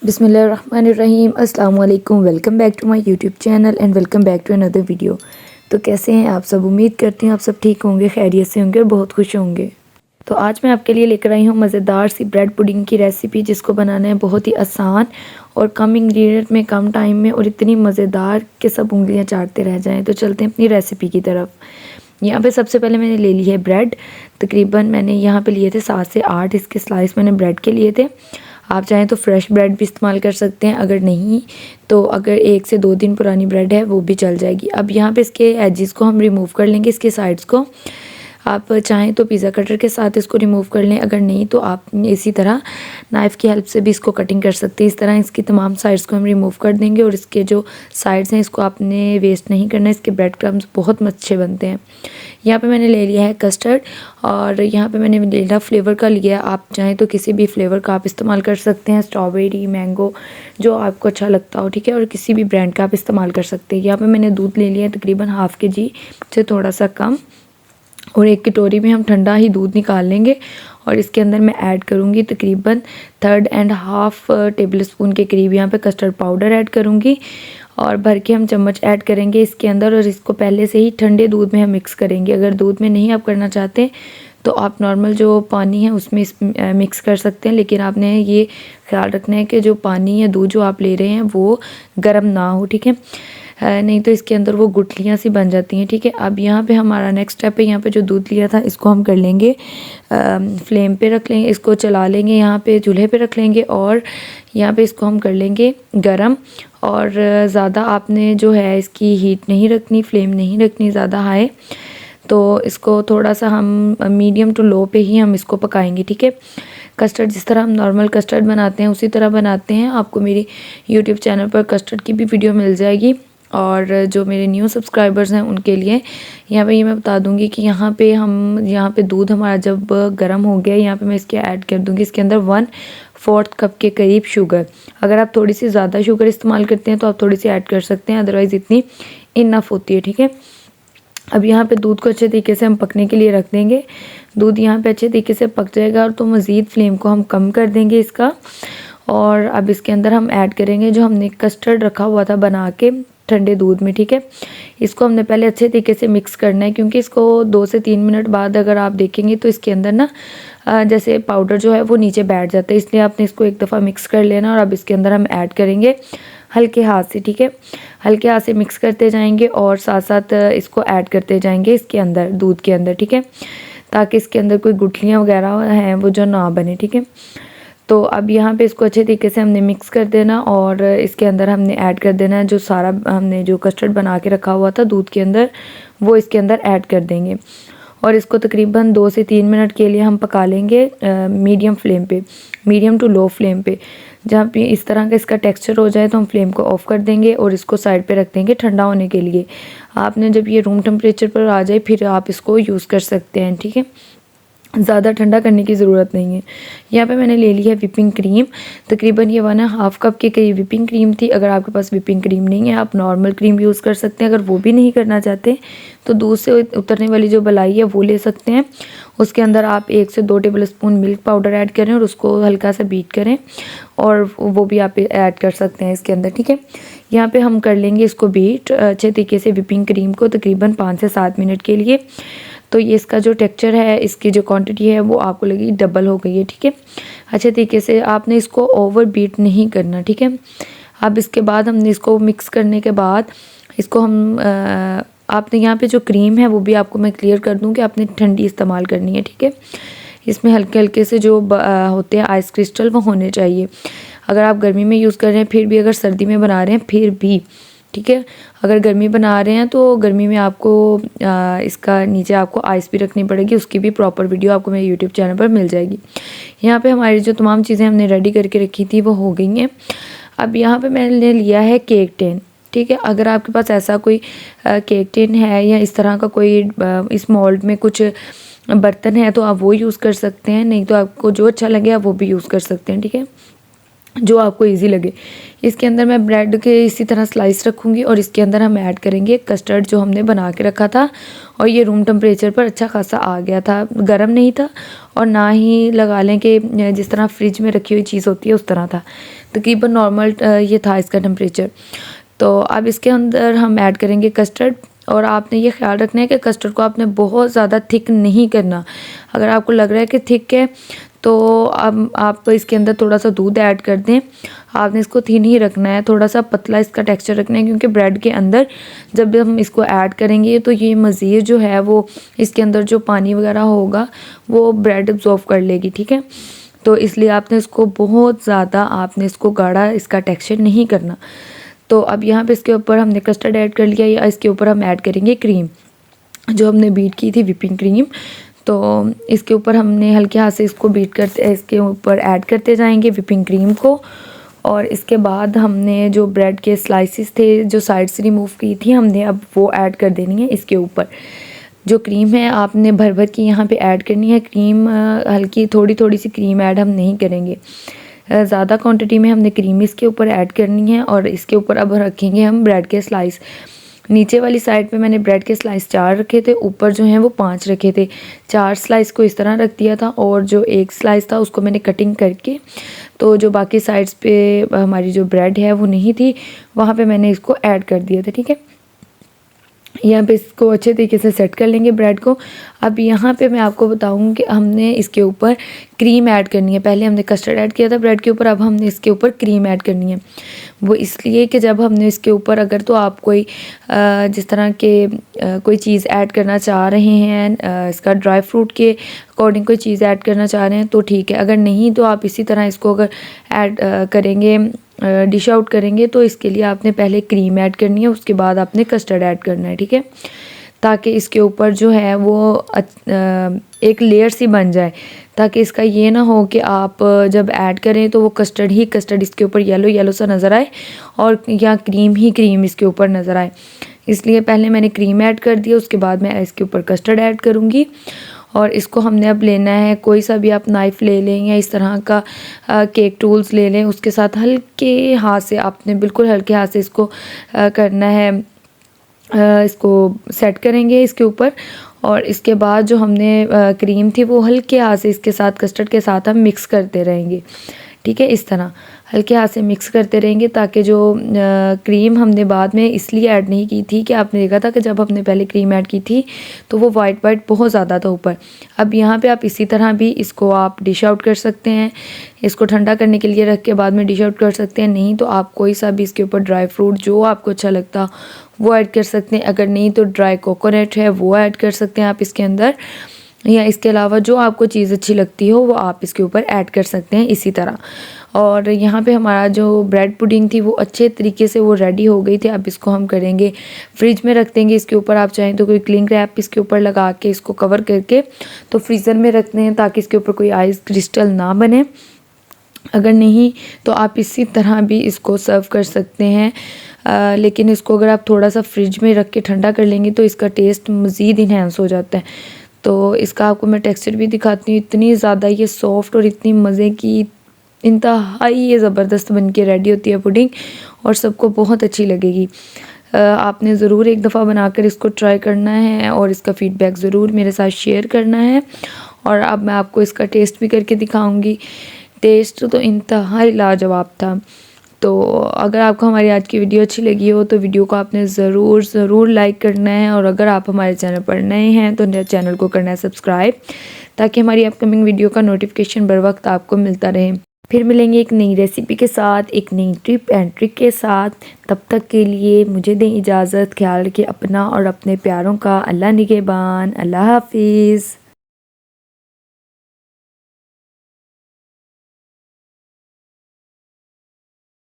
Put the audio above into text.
बिस्मिल्लाहिर्रहमानिर्रहीम अस्सलाम वालेकुम। Welcome back to my YouTube channel and welcome back to another video. तो कैसे हैं आप सब? उम्मीद करती हूँ आप सब ठीक होंगे, खैरियत से होंगे और बहुत खुश होंगे। तो आज मैं आपके लिए लेकर आई हूँ मज़ेदार सी ब्रेड पुडिंग की रेसिपी, जिसको बनाना है बहुत ही आसान और कम इंग्रेडिएंट में, कम टाइम में, और इतनी मज़ेदार कि सब उंगलियाँ चाटते रह जाएँ। तो चलते हैं अपनी रेसिपी की तरफ। यहाँ पे सबसे पहले मैंने ले ली है ब्रेड। तकरीबन मैंने यहाँ पे लिए थे 7 से 8 इसके स्लाइस मैंने ब्रेड के लिए थे। आप चाहें तो फ्रेश ब्रेड भी इस्तेमाल कर सकते हैं, अगर नहीं तो अगर 1 से 2 दिन पुरानी ब्रेड है वो भी चल जाएगी। अब यहाँ पे इसके एजेस को हम रिमूव कर लेंगे, इसके साइड्स को। आप चाहें तो पिज़्ज़ा कटर के साथ इसको रिमूव कर लें, अगर नहीं तो आप इसी तरह नाइफ़ की हेल्प से भी इसको कटिंग कर सकते हैं। इस तरह इसकी तमाम साइड्स को हम रिमूव कर देंगे और इसके जो साइड्स हैं इसको आपने वेस्ट नहीं करना। इसके ब्रेड क्रम्स बहुत अच्छे बनते हैं। यहाँ पे मैंने ले लिया है कस्टर्ड और यहाँ पे मैंने ले लिया फ्लेवर का लिया। आप चाहें तो किसी भी फ्लेवर का आप इस्तेमाल कर सकते हैं, स्ट्रॉबेरी, मैंगो, जो आपको अच्छा लगता हो, ठीक है। और किसी भी ब्रांड का आप इस्तेमाल कर सकते हैं। यहाँ पे मैंने दूध ले लिया है तकरीबन हाफ़ kg से थोड़ा सा कम, और एक कटोरी में हम ठंडा ही दूध निकाल लेंगे और इसके अंदर मैं ऐड करूँगी तकरीबन 3.5 टेबल स्पून के करीब यहाँ पे कस्टर्ड पाउडर ऐड करूँगी और भर के हम चम्मच ऐड करेंगे इसके अंदर। और इसको पहले से ही ठंडे दूध में हम मिक्स करेंगे। अगर दूध में नहीं आप करना चाहते तो आप नॉर्मल जो पानी है उसमें मिक्स कर सकते हैं, लेकिन आपने ये ख्याल रखना है कि जो पानी या दूध जो आप ले रहे हैं वो गर्म ना हो, ठीक है। नहीं तो इसके अंदर वो गुठलियाँ सी बन जाती हैं, ठीक है। अब यहाँ पे हमारा नेक्स्ट स्टेप है, यहाँ पे जो दूध लिया था इसको हम कर लेंगे फ्लेम पे रख लेंगे, इसको चला लेंगे, यहाँ पे चूल्हे पे रख लेंगे और यहाँ पे इसको हम कर लेंगे गरम। और ज़्यादा आपने जो है इसकी हीट नहीं रखनी, फ्लेम नहीं रखनी ज़्यादा हाई। तो इसको थोड़ा सा हम मीडियम टू लो पे ही हम इसको पकाएंगे, ठीक है। कस्टर्ड जिस तरह हम नॉर्मल कस्टर्ड बनाते हैं उसी तरह बनाते हैं। आपको मेरी यूट्यूब चैनल पर कस्टर्ड की भी वीडियो मिल जाएगी। और जो मेरे न्यू सब्सक्राइबर्स हैं उनके लिए यहाँ पे ये मैं बता दूंगी कि यहाँ पे दूध हमारा जब गर्म हो गया, यहाँ पे मैं इसके ऐड कर दूंगी इसके अंदर 1/4 कप के करीब शुगर। अगर आप थोड़ी सी ज़्यादा शुगर इस्तेमाल करते हैं तो आप थोड़ी सी ऐड कर सकते हैं, अदरवाइज़ इतनी इनफ होती है, ठीक है। अब यहाँ पे दूध को अच्छे तरीके से हम पकने के लिए रख देंगे। दूध यहाँ पे अच्छे तरीके से पक जाएगा और तो मज़ीद फ्लेम को हम कम कर देंगे इसका। और अब इसके अंदर हम ऐड करेंगे जो हमने कस्टर्ड रखा हुआ था बना के ठंडे दूध में, ठीक है। इसको हमने पहले अच्छे तरीके से मिक्स करना है, क्योंकि इसको 2 से 3 मिनट बाद अगर आप देखेंगे तो इसके अंदर ना जैसे पाउडर जो है वो नीचे बैठ जाता है, इसलिए आपने इसको एक दफ़ा मिक्स कर लेना। और अब इसके अंदर हम ऐड करेंगे हल्के हाथ से, ठीक है। हल्के हाथ से मिक्स करते जाएंगे और साथ साथ इसको ऐड करते जाएंगे इसके अंदर, दूध के अंदर, ठीक है, ताकि इसके अंदर कोई गुठलियाँ वगैरह हैं वो जो ना बने, ठीक है। तो अब यहाँ पे इसको अच्छे तरीके से हमने मिक्स कर देना और इसके अंदर हमने ऐड कर देना जो सारा हमने जो कस्टर्ड बना के रखा हुआ था दूध के अंदर, वो इसके अंदर ऐड कर देंगे। और इसको तकरीबन 2 से 3 मिनट के लिए हम पका लेंगे मीडियम फ्लेम पे, मीडियम टू लो फ्लेम पे। जहाँ पे इस तरह का इसका टेक्सचर हो जाए तो हम फ्लेम को ऑफ़ कर देंगे और इसको साइड पे रख देंगे ठंडा होने के लिए। आपने जब ये रूम टेम्परेचर पर आ जाए फिर आप इसको यूज़ कर सकते हैं, ठीक है। ज़्यादा ठंडा करने की ज़रूरत नहीं है। यहाँ पे मैंने ले ली है विपिंग क्रीम, तकरीबन ये 1.5 कप के करीब विपिंग क्रीम थी। अगर आपके पास विपिंग क्रीम नहीं है आप नॉर्मल क्रीम यूज़ कर सकते हैं। अगर वो भी नहीं करना चाहते तो दूध से उतरने वाली जो मलाई है वो ले सकते हैं। उसके अंदर आप 1 से 2 table spoon milk powder add करें और उसको हल्का सा बीट करें और वो भी आप ऐड कर सकते हैं इसके अंदर, ठीक है। यहाँ पे हम कर लेंगे इसको बीट अच्छे तरीके से विपिंग क्रीम को तकरीबन 5 से 7 मिनट के लिए। तो ये इसका जो टेक्सचर है, इसकी जो क्वांटिटी है वो आपको लगेगी डबल हो गई है, ठीक है। अच्छे तरीके से आपने इसको ओवर बीट नहीं करना, ठीक है। अब इसके बाद हमने इसको मिक्स करने के बाद इसको हम आपने यहाँ पे जो क्रीम है वो भी आपको मैं क्लियर कर दूँ कि आपने ठंडी इस्तेमाल करनी है, ठीक है। इसमें हल्के हल्के से जो होते हैं आइस क्रिस्टल वो होने चाहिए। अगर आप गर्मी में यूज़ कर रहे हैं फिर भी, अगर सर्दी में बना रहे हैं फिर भी, ठीक है। अगर गर्मी बना रहे हैं तो गर्मी में आपको इसका नीचे आपको आइस भी रखनी पड़ेगी, उसकी भी प्रॉपर वीडियो आपको मेरे यूट्यूब चैनल पर मिल जाएगी। यहाँ पे हमारी जो तमाम चीज़ें हमने रेडी करके रखी थी वो हो गई हैं। अब यहाँ पे मैंने लिया है केक टिन, ठीक है। अगर आपके पास ऐसा कोई केक टिन है या इस तरह का कोई इस मोल्ड में कुछ बर्तन है तो आप वो यूज़ कर सकते हैं, नहीं तो आपको जो अच्छा लगे आप वो भी यूज़ कर सकते हैं, ठीक है, जो आपको इजी लगे। इसके अंदर मैं ब्रेड के इसी तरह स्लाइस रखूँगी और इसके अंदर हम ऐड करेंगे कस्टर्ड जो हमने बना के रखा था। और ये रूम टेम्परेचर पर अच्छा खासा आ गया था, गर्म नहीं था और ना ही लगा लें कि जिस तरह फ्रिज में रखी हुई चीज़ होती है उस तरह था। तकरीबन नॉर्मल ये था इसका टेम्परेचर। तो अब इसके अंदर हम ऐड करेंगे कस्टर्ड, और आपने ये ख्याल रखना है कि कस्टर्ड को आपने बहुत ज़्यादा थिक नहीं करना। अगर आपको लग रहा है कि थिक है तो अब आप इसके अंदर थोड़ा सा दूध ऐड कर दें। आपने इसको थिन ही रखना है, थोड़ा सा पतला इसका टेक्सचर रखना है, क्योंकि ब्रेड के अंदर जब हम इसको ऐड करेंगे तो ये मज़ीद जो है वो इसके अंदर जो पानी वगैरह होगा वो ब्रेड अब्जॉर्व कर लेगी, ठीक है। तो इसलिए आपने इसको बहुत ज़्यादा आपने इसको गाढ़ा इसका टेक्सचर नहीं करना। तो अब यहाँ पे इसके ऊपर हमने कस्टर्ड ऐड कर लिया, या इसके ऊपर हम ऐड करेंगे क्रीम जो हमने बीट की थी, व्हिपिंग क्रीम। तो इसके ऊपर हमने हल्के हाथ से इसको बीट करते, इसके ऊपर ऐड करते जाएंगे व्हिपिंग क्रीम को। और इसके बाद हमने जो ब्रेड के स्लाइसिस थे जो साइड से रिमूव की थी हमने, अब वो ऐड कर देनी है इसके ऊपर। जो क्रीम है आपने भर भर की यहाँ पे ऐड करनी है क्रीम, हल्की थोड़ी थोड़ी सी क्रीम ऐड हम नहीं करेंगे, ज़्यादा क्वांटिटी में हमने क्रीम इसके ऊपर ऐड करनी है। और इसके ऊपर अब रखेंगे हम ब्रेड के स्लाइस। नीचे वाली साइड पे मैंने ब्रेड के स्लाइस 4 रखे थे, ऊपर जो हैं वो 5 रखे थे। 4 स्लाइस को इस तरह रख दिया था, और जो एक स्लाइस था उसको मैंने कटिंग करके, तो जो बाकी साइड्स पे हमारी जो ब्रेड है वो नहीं थी, वहाँ पे मैंने इसको ऐड कर दिया था, ठीक है। यहाँ पे इसको अच्छे तरीके से सेट कर लेंगे ब्रेड को। अब यहाँ पे मैं आपको बताऊँ कि हमने इसके ऊपर क्रीम ऐड करनी है। पहले हमने कस्टर्ड ऐड किया था ब्रेड के ऊपर, अब हमने इसके ऊपर क्रीम ऐड करनी है। वो इसलिए कि जब हमने इसके ऊपर, अगर तो आप कोई जिस तरह के कोई चीज़ ऐड करना चाह रहे हैं, इसका ड्राई फ्रूट के अकॉर्डिंग कोई चीज़ ऐड करना चाह रहे हैं तो ठीक है, अगर नहीं तो आप इसी तरह इसको अगर ऐड करेंगे, डिश आउट करेंगे, तो इसके लिए आपने पहले क्रीम ऐड करनी है, उसके बाद आपने कस्टर्ड ऐड करना है, ठीक है। ताकि इसके ऊपर जो है वो एक लेयर सी बन जाए, ताकि इसका ये ना हो कि आप जब ऐड करें तो वो कस्टर्ड ही कस्टर्ड इसके ऊपर येलो येलो सा नज़र आए, और या क्रीम ही क्रीम इसके ऊपर नज़र आए। इसलिए पहले मैंने क्रीम ऐड कर दिया, उसके बाद मैं इसके ऊपर कस्टर्ड ऐड करूँगी। और इसको हमने अब लेना है, कोई सा भी आप नाइफ़ ले लें या इस तरह का केक टूल्स ले लें, उसके साथ हल्के हाथ से आपने बिल्कुल हल्के हाथ से इसको करना है, इसको सेट करेंगे इसके ऊपर। और इसके बाद जो हमने क्रीम थी वो हल्के हाथ से इसके साथ कस्टर्ड के साथ हम मिक्स करते रहेंगे, ठीक है। इस तरह हल्के हाथ से मिक्स करते रहेंगे, ताकि जो क्रीम हमने बाद में इसलिए ऐड नहीं की थी कि आपने देखा था कि जब हमने पहले क्रीम ऐड की थी तो वो वाइट वाइट बहुत ज़्यादा था ऊपर। अब यहाँ पे आप इसी तरह भी इसको आप डिश आउट कर सकते हैं, इसको ठंडा करने के लिए रख के बाद में डिश आउट कर सकते हैं। नहीं तो आप कोई सा भी इसके ऊपर ड्राई फ्रूट जो आपको अच्छा लगता वो ऐड कर सकते हैं। अगर नहीं तो ड्राई कोकोनट है वो ऐड कर सकते हैं आप इसके अंदर, या इसके अलावा जो आपको चीज़ अच्छी लगती हो वो आप इसके ऊपर ऐड कर सकते हैं इसी तरह। और यहाँ पे हमारा जो ब्रेड पुडिंग थी वो अच्छे तरीके से वो रेडी हो गई थी। अब इसको हम करेंगे फ्रिज में रख देंगे। इसके ऊपर आप चाहें तो कोई क्लिंग रैप इसके ऊपर लगा के इसको कवर करके तो फ्रीज़र में रखते हैं, ताकि इसके ऊपर कोई आइस क्रिस्टल ना बने। अगर नहीं तो आप इसी तरह भी इसको सर्व कर सकते हैं, लेकिन इसको अगर आप थोड़ा सा फ्रिज में रख के ठंडा कर लेंगे तो इसका टेस्ट मज़ीद इन्हेंस हो जाता है। तो इसका आपको मैं टेक्सचर भी दिखाती हूँ, इतनी ज़्यादा ये सॉफ्ट और इतनी मज़े की इंतहाई ये ज़बरदस्त बन के रेडी होती है पुडिंग, और सबको बहुत अच्छी लगेगी। आपने ज़रूर एक दफ़ा बनाकर इसको ट्राई करना है और इसका फ़ीडबैक ज़रूर मेरे साथ शेयर करना है। और अब मैं आपको इसका टेस्ट भी करके दिखाऊंगी। टेस्ट तो इंतहाई लाजवाब था। तो अगर आपको हमारी आज की वीडियो अच्छी लगी हो तो वीडियो को आपने ज़रूर लाइक करना है, और अगर आप हमारे चैनल पर नए हैं तो चैनल को करना है सब्सक्राइब, ताकि हमारी अपकमिंग वीडियो का नोटिफिकेशन बर वक्त आपको मिलता रहे। फिर मिलेंगे एक नई रेसिपी के साथ, एक नई टिप एंड ट्रिक के साथ। तब तक के लिए मुझे दें इजाज़त। ख्याल रखिए अपना और अपने प्यारों का। अल्लाह निगहबान। अल्लाह हाफिज़।